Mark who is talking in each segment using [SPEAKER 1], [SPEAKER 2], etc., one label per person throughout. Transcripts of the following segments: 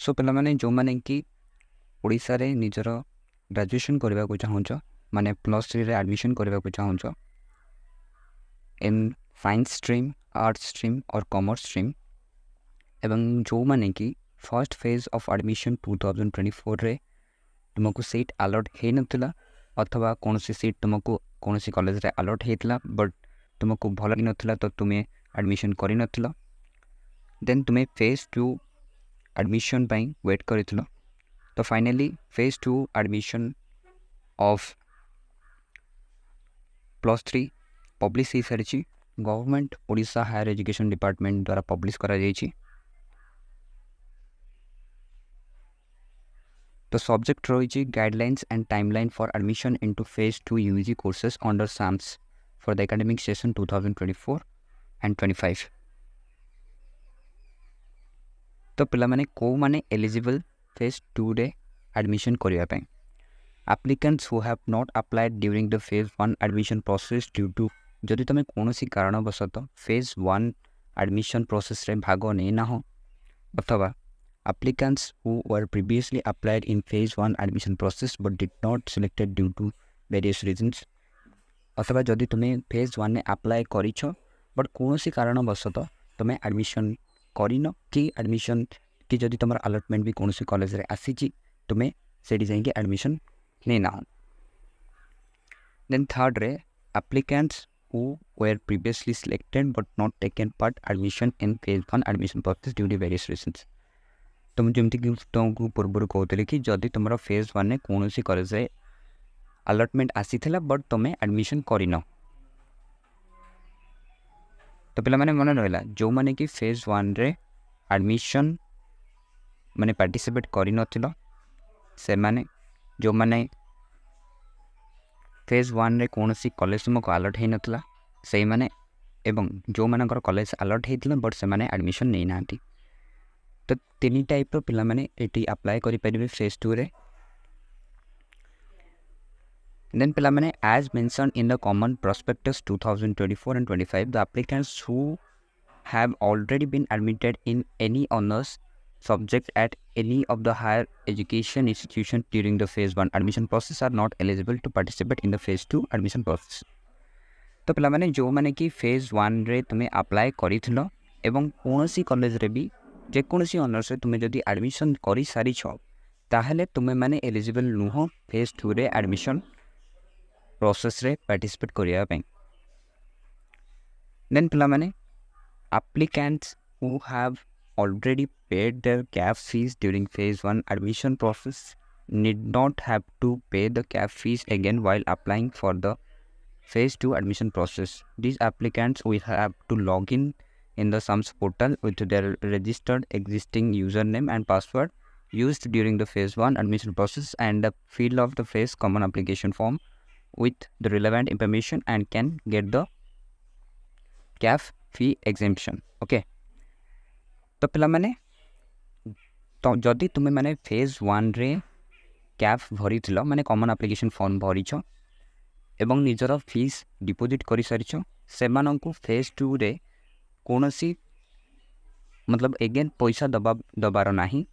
[SPEAKER 1] सो पे जो मैंने कि ओडिशा रे निजर ग्रेजुएशन करने को चाहूच माने +3 रे एडमिशन करने को चाहूच in science stream arts stream और कॉमर्स स्ट्रीम एवं जो मैंने कि फर्स्ट फेज ऑफ एडमिशन 2024 रे तुमको सीट अलॉट हो नाला अथवा कौन सी सीट तुमको कौन सी कॉलेज रे अलॉट होता बट तुमको भल लगी नाला तो तुम्हें एडमिशन कर नथिला देन तुम्हें फेज 2 एडमिशन पाई वेट करिथिलो तो finally phase 2 admission of +3 publish हो सारी government Odisha higher education department द्वारा पब्लिश करा जायछि। तो सब्जेक्ट रही guidelines and timeline for admission into phase 2 UG courses under SAMS for the academic session 2024 and 25। तो पिला माने को माने एलिजिबल फेज 2 रे एडमिशन करिया पे applicants who have not applied during the phase 1 admission process due to जदि तुम कौन सी कारणवशत फेज 1 एडमिशन प्रोसेस रे भाग नहीं ना हो अथवा applicants who were previously applied in phase 1 admission process but did not selected due to various reasons अथवा जदि तुम्हें फेज 1 ने अप्लाई करिछ बट कौन सी कारणवशत तुम्हें एडमिशन करिन कि एडमिशन कि जदि तुम अलॉटमेंट भी कौन सी कॉलेज रे आसीची तुम्हें सेठी जाइके एडमिशन नहीं ना। देन थर्ड रे applicants who were previously selected but not taken part admission in phase 1 admission process due to various reasons। तुम जमती कि तुमको पूर्व कहते कि जदि तुम फेज 1 ने कौन सी कॉलेज रे अलॉटमेंट आसी थिला बट तुम्हें एडमिशन करिन तो पिला माने मन रहला जो माने कि फेज 1 रे एडमिशन माने पार्टिसिपेट करि नथिलो से माने जो माने फेज 1 रे कौन सी कॉलेज तुमको अलॉट हे नथिला से माने एवं जो मानकर कॉलेज अलॉट हेतिला बट से माने एडमिशन नै नांती तो तीन टाइप रो पिला माने एटी अप्लाई करि परिबे फेज 2 रे। Then पिला माने as mentioned in the common prospectus 2024 and 25 the applicants who have already been admitted in any honors subject at any of the higher education institution during the phase 1 admission process are not eligible to participate in the phase 2 admission process। तो पिला माने जो माने कि phase 1 रे तुम्हें apply करिथिलो एवं कोनोसी कॉलेज रे भी जे कोनोसी ऑनर्स रे तुम्हें जदी एडमिशन करि सारी छ ताहले तुम्हें माने एलिजिबल नुह फेज 2 रे एडमिशन प्रोसेस रे पार्टिसिपेट करिया पे। देन पिला माने applicants who have already paid their CAF fees during phase 1 admission process need not have to pay the CAF fees again while applying for the phase 2 admission process। These applicants will have to log in the SAMS portal with their registered existing username and password used during the phase 1 admission process and fill of the phase common application form with the relevant information and can get the CAF fee exemption। Okay तो पिला माने तो जदि तुम्हें माने phase 1 रे CAF भरी थिलो माने कॉमन एप्लिकेशन फॉर्म भरी छ एवं निजर फीस डिपोजिट करि सारी छ सेमानंकु फेज 2 रे कोनोसी मतलब अगेन पैसा दबार नाही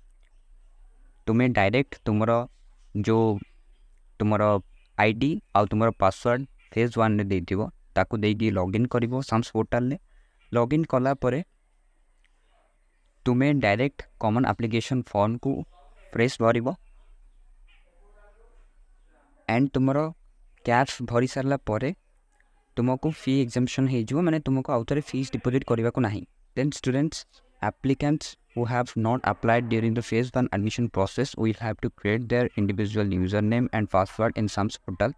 [SPEAKER 1] तुम्हें डायरेक्ट तुमरो जो तुमरो आईडी आ तुमरो पासवर्ड फेज 1 रे देथिबो ताकू देगी लॉगिन करिवो साम्स पोर्टल ने लॉगिन कला परे तुम्हें डायरेक्ट कॉमन एप्लिकेशन फॉर्म को फ्रेश भरिवो एंड तुमरो कैश भरी सारला परे तुमको फी एग्जाम्पशन हो जो माने तुमको आउथरे फीस डिपोजिट करबा को नाही। Then students applicants who have not applied during the phase 1 admission process will have to create their individual username and password in SAMS portal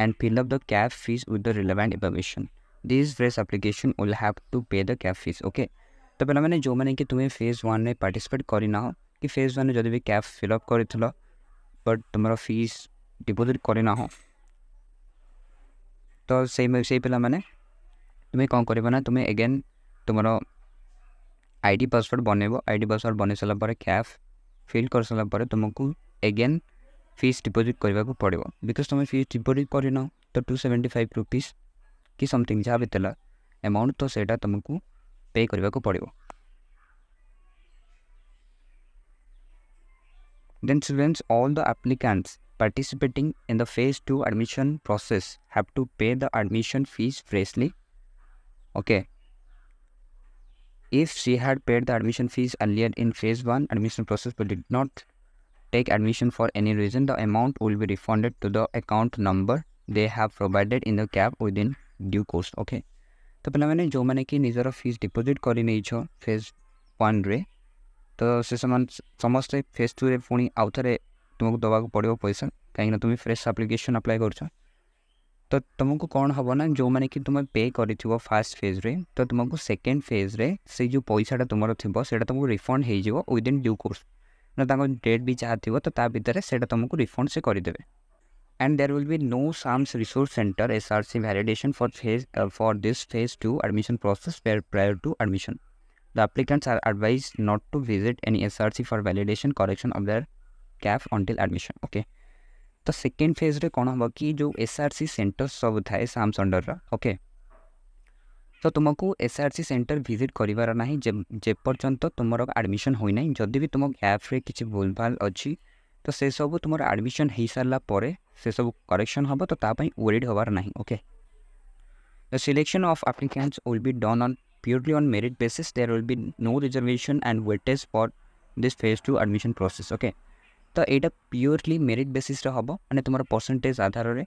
[SPEAKER 1] and fill up the CAF fees with the relevant information। These fresh application will have to pay the CAF fees। okay तो पहला मैंने जो मैंने कि तुम्हें phase 1 में participate करी ना हो कि फेज 1 में जब भी CAF फिलअप करिथिलो बट तुम्हारा फीस डिपोजिट करी ना हो तो से पिला माने तुम्हें कौन करबो ना तुम्हें अगेन तुम्हारा आईडी पासवर्ड बनेबो आईडी पासवर्ड बने साला पर CAF फिल कर साला पर तुमको अगेन फीस डिपोजिट करबा को पड़िबो बिकॉज़ तुम्हें फीस डिपोजिट करिनो तो 275 रुपीस कि समथिंग जहाँ भी तेला अमाउंट तो सेटा तुमको पे करबा को पड़िबो। Then students, all the applicants participating in the phase 2 admission process have to pay the admission fees freshly. Okay. If she had paid the admission fees earlier in phase 1 admission process but did not take admission for any reason, the amount will be refunded to the account number they have provided in the cap within due course. Okay. तो पे जो मैंने कि निजर fees deposit कर नहीं phase 1 रे तो से समस्ते फेज 2 रे पुणी आउ थे तुमको दवा पड़ो पैसा कहीं तुम फ्रेश एप्लिकेशन अप्लाई कर तो तुमको कौन हम ना जो मैंने कि तुम पे कर फास्ट फेज रे तो तुमको सेकेंड फेज रे से जो पैसाटा तुम थी से तुमको रिफंड हो विदिन ड्यू कोर्स ना डेट भी जहाँ थी तो भितर से तुमको रिफंड से करदे. And there will be no SAMS Resource Center SRC validation for this phase 2 admission process prior to admission. The applicants are advised not to visit any SRC for validation correction of their CAF until admission. Okay. तो second phase रे कौन हम कि जो SRC centre सब थाए SAMS under रा. Okay. तो तुमको SRC सेंटर विजिट करिवार नाही जे पर्यंत तुमर एडमिशन होई नाही. जदि भी तुम कैफ रे किछि भूलभाल अछि तो से सब तुम एडमिशन हो सारा पर से सब करेक्शन हम तो तापाई वरीड होवार नहीं. Okay. The selection of applicants will be done on purely on merit basis. There will be no reservation and weightage for this phase 2 admission process. Okay. तो यहाँ प्योरली मेरिट बेसिस हम मैंने तुम percentage आधार में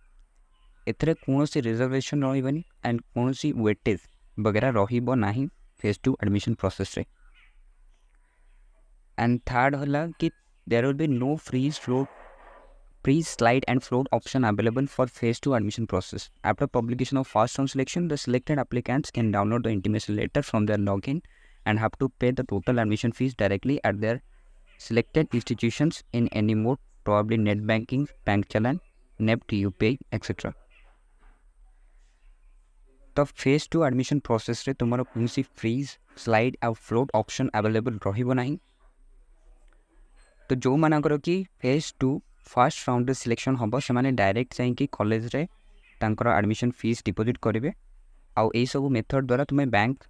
[SPEAKER 1] एथरे कौन reservation रही and कौन weightage वगैरह रहा फेज 2 एडमिशन प्रोसेस रे. एंड थर्ड है कि there will be no freeze slide and float option available for phase 2 admission process. After publication of first round selection, the selected applicants can download the intimation letter from their login and have to pay the total admission fees directly at their selected institutions in any mode, probably net banking, bank challan, NEFT, UPI, etc. The phase 2 admission process रे तुम्हारा कौन freeze slide और float option available रहिबो नहीं. तो जो मानकर कि फेज 2 फास्ट राउंड सिलेक्शन हम से मैंने डायरेक्ट जाकि कॉलेज रे तांकर एडमिशन फीस डिपोजिट करेंगे. आउ यही सब मेथड द्वारा तुम्हें बैंक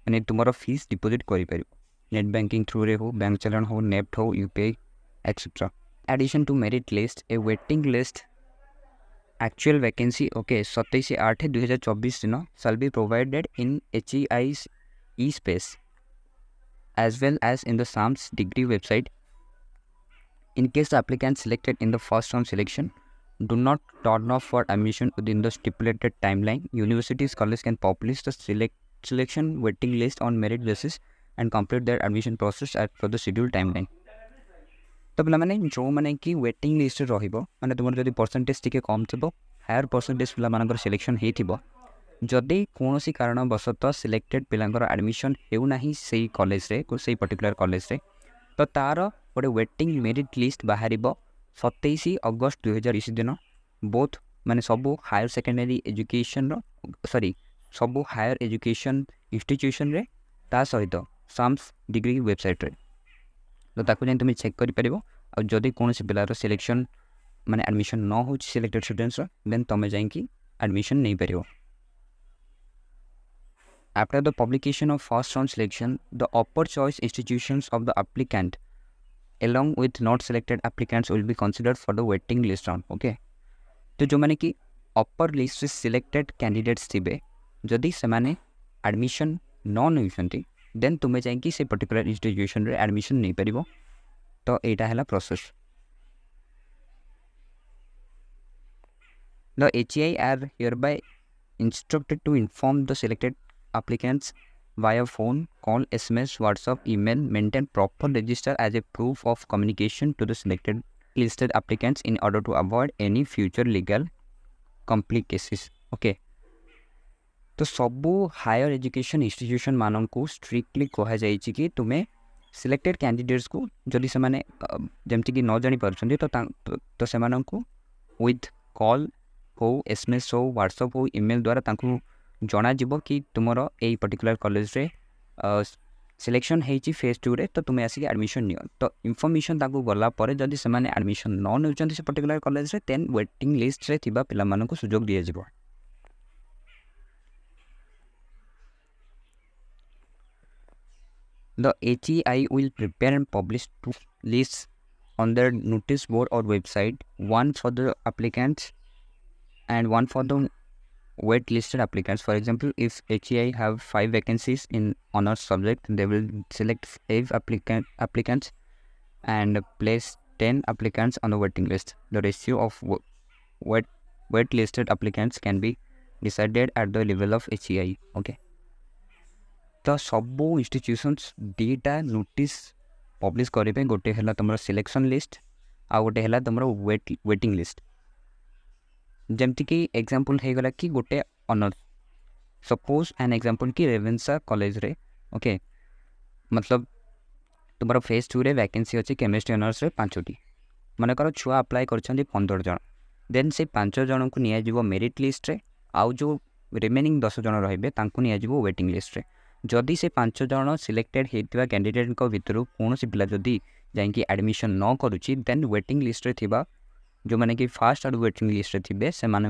[SPEAKER 1] माने तुम फीस डिपोजिट कर नेट बैंकिंग थ्रू रे हो, बैंक चलन हो, नेफ्ट हो, UPI etcetera. Addition to merit list a waiting list actual vacancy. Okay. 27/8/2024 दिन shall be provided in HEI's e-space as well as in the SAMS degree website. In case the applicant selected in the first round selection do not turn off for admission within the stipulated timeline, universities college can publish the selection waiting list on merit basis and complete their admission process as per the scheduled timeline. तो पे मैंने जो मैंने कि waiting list माने तुम जब percentage T कम थी हायर परसेंटेज पे सिलेक्शन हो जदि कौन कारणवशतः सिलेक्टेड पिलांकर एडमिशन होना से कॉलेज रे से पर्टिकुलर कॉलेज रे तो तार गोटे वेटिंग मेरिट लिस्ट बाहर 27 अगस्त 2020 दिन बोथ माने सबू हायर सेकेंडरी एजुकेशन सॉरी सबू हायर एजुकेशन इंस्टीट्यूशन रे ता सहित साम्स डिग्री वेबसाइट रे तो ताको जाई तुम चेक करि परिबो. आ जदि कौन पिलार सिलेक्शन माने एडमिशन न हो सिलेक्टेड स्टूडेंट्स देन तुम जाई एडमिशन नहीं परिबो. After the publication of first round selection, the upper choice institutions of the applicant along with not selected applicants will be considered for the waiting list round. Okay. तो जो मैंने कि upper list से selected candidates थिबे जदि से माने admission न नउछंती then तुमे जाई से particular institution रे admission नहीं परिबो. तो एटा हैला process. The HEI are hereby instructed to inform the selected applicants via phone, call, SMS, WhatsApp, email, maintain proper register as a proof of communication to the selected listed applicants in order to avoid any future legal complications. Okay. तो सबू higher education institution मान को strictly कह जाए कि तुम्हें selected candidates को जदि से माने जमती कि न जानी पारछंती तो से मानन को विथ कॉल हो, SMS हो, WhatsApp हो, ईमेल द्वारा तांको जना जीवो कि तुमर ए पर्टिकुलर कॉलेज रे सिलेक्शन हेची फेज 2 रे तो तुम्हें आसिक एडमिशन नियो. तो इनफॉरमेशन ताको गला परे जदि से माने एडमिशन न नउचंती से पर्टिकुलर कॉलेज रे देन वेटिंग लिस्ट रे थिबा पिला मानन को सुजोग दिया जीवो. The HEI will prepare and publish two lists on their notice board or website, one for the applicants and one for the wait listed applicants. For example, if HEI have 5 vacancies in honors subject, they will select 5 applicants and place 10 applicants on the waiting list. The ratio of wait listed applicants can be decided at the level of HEI. Okay. तो सब institutions दीटा notice publish करेंगे, गोटे है तुम selection list आ गोटे है तुम waiting list. जमतीक example हो गला कि गोटे ऑनर्स सपोज एन एग्जांपल कि रेवेन्सा कॉलेज रे ओके मतलब तुम फेज 2 रे वैकेंसी अच्छी केमिस्ट्री ऑनर्स रे 5टी मनकर छुआ अप्लाई कर 15 जन देन से 5 जन को निया मेरिट लिस्ट रे आउ जो रिमेनिंग 10 जन रहिबे तांको निया जिवो वेटिंग लिस्ट रे. जदि से 5 जन सिलेक्टेड होता कैंडिडेट भितर कौन पिला जदि जाकि एडमिशन न करुच्ची देन वेटिंग लिस्ट रे थिबा जो माने कि फास्ट आड़ वेटिंग लिस्ट रे थिबे से माने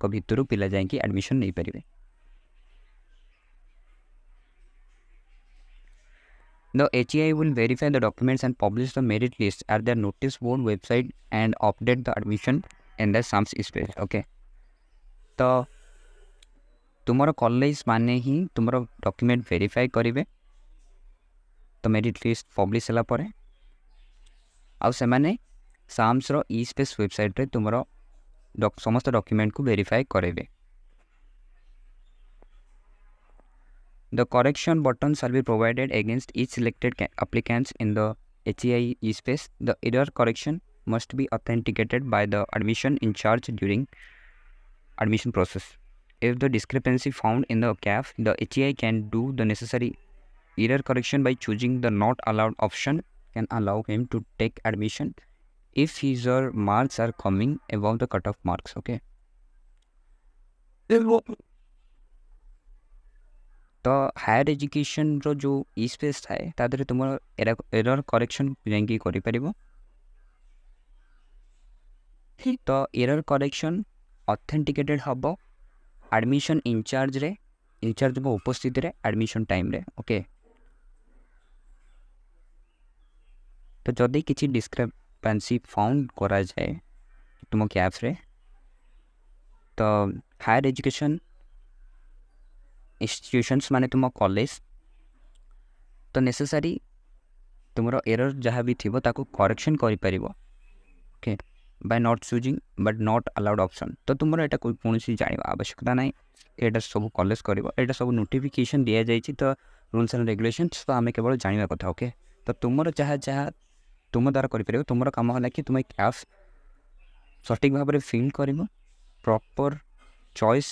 [SPEAKER 1] को भितर पिला जाकि एडमिशन नहीं पारिबे. The HEI will verify the documents and publish the merit list at their notice board website and update the admission in the SAMS space. Okay. तो तुमर कॉलेज माने ही तुमर डॉक्यूमेंट वेरीफाई करेंगे तो मेरिट लिस्ट पब्लिश होला परे आउ से माने साम्स रो ई स्पेस वेबसाइट रे तुमर समस्त डॉक्यूमेंट को वेरीफाई करेंगे. The correction button shall be provided against each selected applicants in the HEI e-space. The error correction must be authenticated by the admission in charge during admission process. If the discrepancy found in the CAF, the HEI can do the necessary error correction by choosing the not allowed option, can allow him to take admission if his or marks are coming above the cutoff marks. Okay. तो higher education रो जो ई space थाए तादरे तुम error correction जाकि करि तो error correction authenticated हबो admission incharge को उपस्थिति रे एडमिशन टाइम रे. ओके. तो जदि किसी डिस्क्रिपेंसी फाउंड करा जाए तुम कैफ रे तो हायर एजुकेशन इंस्टीट्यूशंस माने तुम कॉलेज तो नेसेसरी तुमरो एरर जहाँ भी थी ताको करेक्शन करि परिबो. Okay. By not choosing but not allowed option. तो तुमरो एटा कोई कोनसी जानिबा आवश्यकता नहीं, एटा सब कॉलेज करिवो, एटा सब नोटिफिकेशन दिया जाइछि तो रूल्स एंड रेगुलेशंस तो आमे केवल जानिबा कथा. ओके. तो तुमरो जहाँ तुम द्वारा करि परिबो तुमरो काम होला कि तुम कैफ सटीक भाव में फिल करिवो, प्रॉपर चॉइस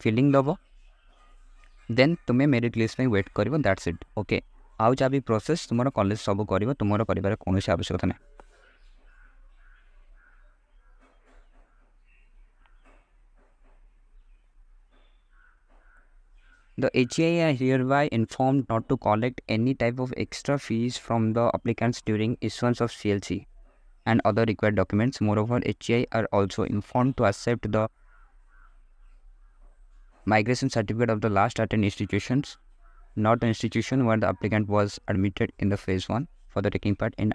[SPEAKER 1] फिलिंग दबो, देन तुम्हें मेरिट लिस्ट में वेट करिवो. That's it. ओके. आउ जा भी प्रोसेस तुमरो कॉलेज सब करिवो, तुमरो करिबार कोनोसी आवश्यकता नहीं. The HEI are hereby informed not to collect any type of extra fees from the applicants during issuance of CLC and other required documents. Moreover, HEI are also informed to accept the migration certificate of the last attended institutions, not the institution where the applicant was admitted in the phase 1 for the taking part in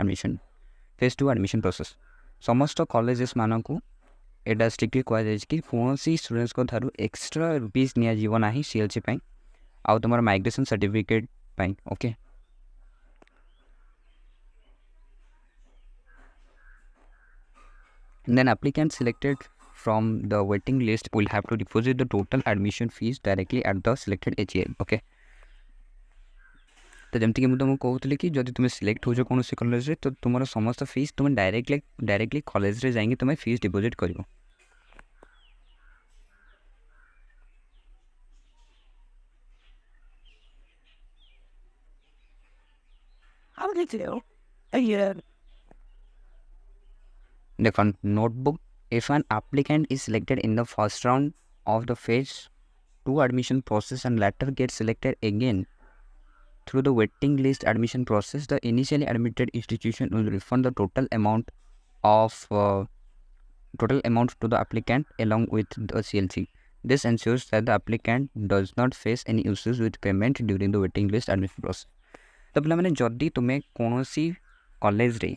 [SPEAKER 1] phase 2 admission process. समस्त colleges मान को एटा strictly कह जाए कि कौन students को Tharu extra rupees निया जीव ना CLC पाई आउ तुम migration certificate pi. Okay. Then applicants selected from the waiting list will have to deposit the total admission fees directly at the selected HEI. Okay. तो जमती कि तुमको कहूली कि जब तुम सिलेक्ट हो कौन कॉलेज तो तुम समस्त फीस तुम डायरेक्टली कॉलेज रे जाएंगे तुम फीस डिपोजिट कर. देखो notebook. If an applicant is selected in the first round of the phase 2 admission process and later gets selected again through the waiting list admission process, the initially admitted institution will refund the total amount to the applicant along with the CLC. This ensures that the applicant does not face any issues with payment during the waiting list admission process. तो पिला माने जदि तुम्हें कौन college रे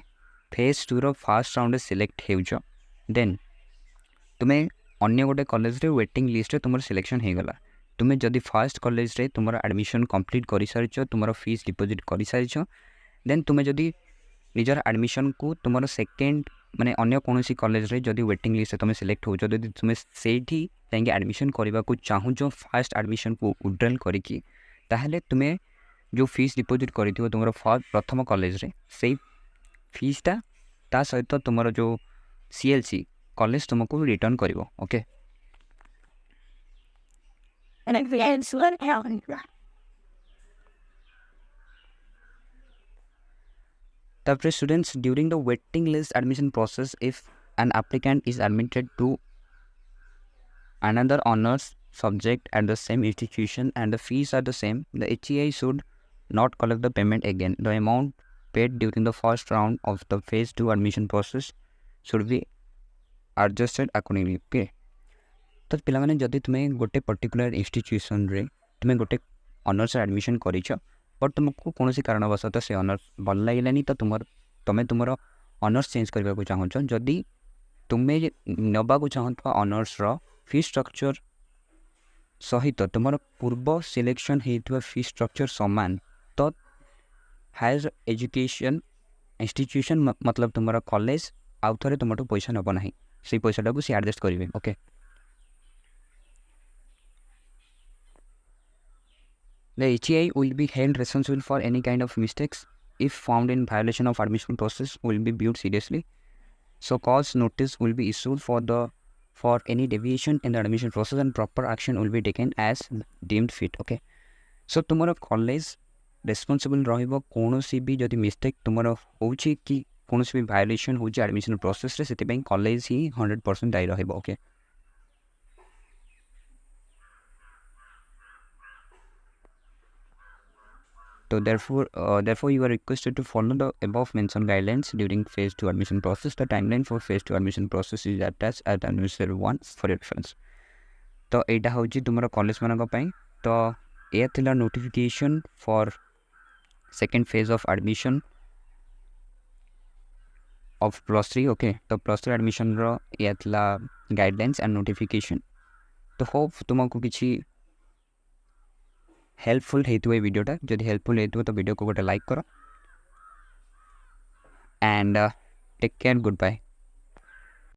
[SPEAKER 1] phase 2 row first round select हेउछ then तुमे अन्य गोटे कॉलेज रे वेटिंग लिस्ट रे तुमर सिलेक्शन हे गला तुमे जदि फर्स्ट कॉलेज रे तुमर एडमिशन कंप्लीट करि सारिछ तुमर फीस डिपॉजिट करि सारिछ देन तुमे जदि निजर एडमिशन को तुमर सेकेंड माने अन्य कोनोसी कॉलेज रे जदि वेटिंग लिस्ट तुमे सिलेक्ट होछ जदि तुमे सेठी जाके एडमिशन करबा को चाहूछ फर्स्ट एडमिशन को विड्रॉल करिकी ताहले तुमे जो फीस डिपॉजिट करिथिबो तुमर प्रथम कॉलेज रे सेही फीसटा ता सहित तुमर जो सीएलसी कॉलेज तुमको रिटर्न करिवो ओके। तापर students during the waiting list admission process if an applicant is admitted to another honors subject at the same institution and the fees are the same, the HEI should not collect the payment again. The amount paid during the first round of the phase 2 admission process should be adjusted accordingly. Okay. तो पिलाने जदि तुम्हें गोटे particular institution रे तुम्हें गोटे honours admission करिछ but तुमको कौन कारणवशत से ऑनर्स भल लगे तो तुम्हें तुम ऑनर्स चेंज करने को चाहूँ जदि तुम्हें नवा को चाहूँ ऑनर्स फी स्ट्रक्चर सहित तुम पूर्व सिलेक्शन होता फी स्ट्रक्चर सामान तो हायर एजुकेशन इंस्टीट्यूशन मतलब तुम कॉलेज आउ थे तुम पैसा नब ना से पैसाटा को सी एडजस्ट करेंगे okay. The HEI will be held responsible for any kind of mistakes if found in violation of admission process will be viewed seriously. So cause notice will be issued for any deviation in the admission process and proper action will be taken as deemed fit. Okay. So तुम्हारा college responsible रहिबो कोनोसी भी जदि mistake तुम्हारा होउची कि कोनोसी भी violation होउची admission process रे सेति ପାଇଁ college ही 100% दायी रहिबो okay. So therefore you are requested to follow the above mentioned guidelines during phase 2 admission process. The timeline for phase 2 admission process is attached at annexure 1 for your reference. तो एटा होची तुमरा college मानक पई तो ए थिला notification for second phase of admission of +3 okay. तो +3 admission रो ए थिला guidelines and notification तो होप तुमको किछि हेल्पफुल हेतु वीडियोटा जदि हेल्पफुल हेतु तो वीडियो को गोटे लाइक करो and take care good bye.